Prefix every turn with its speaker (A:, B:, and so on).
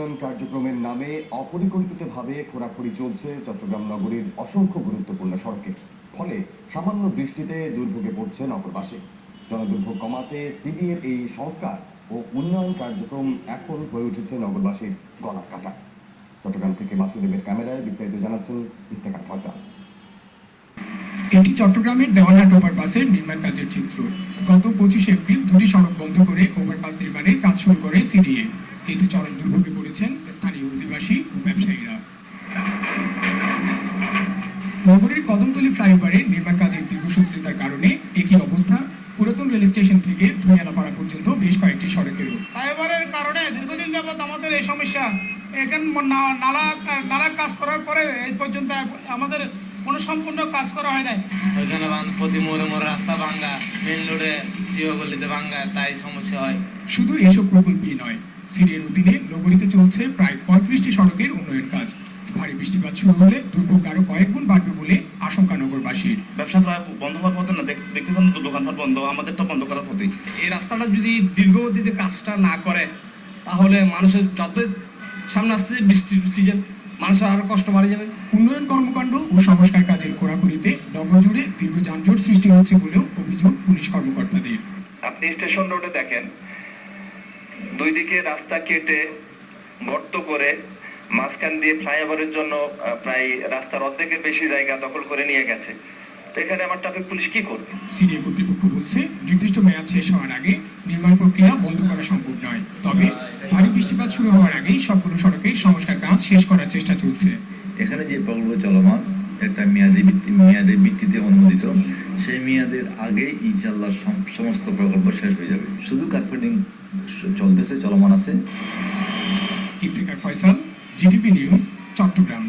A: উন্নয়ন কার্যক্রমের নামে অপরিকল্পিতভাবে খোঁড়াখুড়ি চলছে চট্টগ্রাম নগরীর অসংখ্য গুরুত্বপূর্ণ সড়কে। ফলে সামান্য বৃষ্টিতে দুর্ভোগে পড়ছে নগরবাসী। জনদুর্ভোগ কমাতে সিডিএর এই সংস্কার ও উন্নয়ন কার্যক্রম এখন হয়ে উঠেছে নগরবাসীর গলার কাঁটা। চট্টগ্রাম থেকে বাসুদেবের ক্যামেরায় বিস্তারিত জানাচ্ছেন ইফতেখার ফয়সাল।
B: এটি চট্টগ্রামের দেওয়ানহাট ওভারপাসের নির্মাণ কাজের চিত্র। গত 25 এপ্রিল দুটি সড়ক বন্ধ করে ওভারপাস নির্মাণের কাজ শুরু করে সিডিএ। এতে চরম দুর্ভোগে পড়েছেন স্থানীয় অধিবাসী ও ব্যবসায়ীরা। নগরীর কদমতলী ফ্লাইওভারের নির্মাণ কাজের দীর্ঘসূত্রিতার কারণে একই অবস্থা পুরাতন রেল স্টেশন থেকে ধুইয়ালাপাড়া পর্যন্ত বেশ কয়েকটি সড়কেরও।
C: ফ্লাইওভারের কারণে দীর্ঘদিন যাবৎ আমাদের এই সমস্যা। এখানে নালা কাজ করার পরে এই পর্যন্ত আমাদের কোনো সম্পূর্ণ কাজ করা হয় নাই।
D: ওইখানে প্রতি মোড়ে রাস্তা ভাঙ্গা, মেন রোডে জিওগলিতে ভাঙ্গা, তাই সমস্যা হয়।
B: শুধু এসব প্রকল্পই নয়, সিডিএর অধীনে নগরীতে চলছে প্রায় 35টি সড়কের উন্নয়ন কাজ। ভারী বৃষ্টিপাত শুরু হলে দুর্ভোগ আরো কয়েক গুণ বাড়বে বলে আশঙ্কা নগরবাসীর।
E: ব্যবসা প্রায় বন্ধ হওয়ার পথে না, দেখতেছেন তো দোকানপাট বন্ধ, আমাদেরটা বন্ধ করার পথেই।
D: এই রাস্তাটা যদি দীর্ঘগতিতে কাজটা না করে তাহলে মানুষের যতই সামনে আসতে বৃষ্টির সিজন, মানুষের আরো কষ্ট বাড়ে যাবে।
B: উন্নয়ন কর্মকাণ্ড ও সংস্কার কাজের খোঁড়াখুড়িতে নগর জুড়ে দীর্ঘ যানজট সৃষ্টি হচ্ছে বলেও অভিযোগ পুলিশ কর্মকর্তাদের।
F: আপনি স্টেশন রোডে দেখেন, দুই দিকে রাস্তা কেটে গর্ত করে মাঝখান দিয়ে ফ্লাইওভারের জন্য প্রায় রাস্তার অর্ধেকের বেশি জায়গা দখল করে নিয়ে গেছে। তো এখানে আমার ট্রাফিক পুলিশ কি করবে?
B: সিডিএ কর্তৃপক্ষ বলছে নির্দিষ্ট মেয়াদ শেষ হওয়ার আগে নির্মাণ প্রক্রিয়া বন্ধ করা সম্ভব নয়। তবে ভারী বৃষ্টিপাত শুরু হওয়ার আগেই সবগুলো সড়কের সংস্কার কাজ শেষ করার চেষ্টা চলছে।
G: এখানে যে প্রকল্প চলমান একটা মেয়াদের ভিত্তিতে অনুমোদিত, সেই মেয়াদের আগে ইনশাআল্লাহ সমস্ত প্রকল্প শেষ হয়ে যাবে। শুধু কার্পেটিং চলমান আছে।
B: Iftekhar Faisal, GTV news, Chittagong.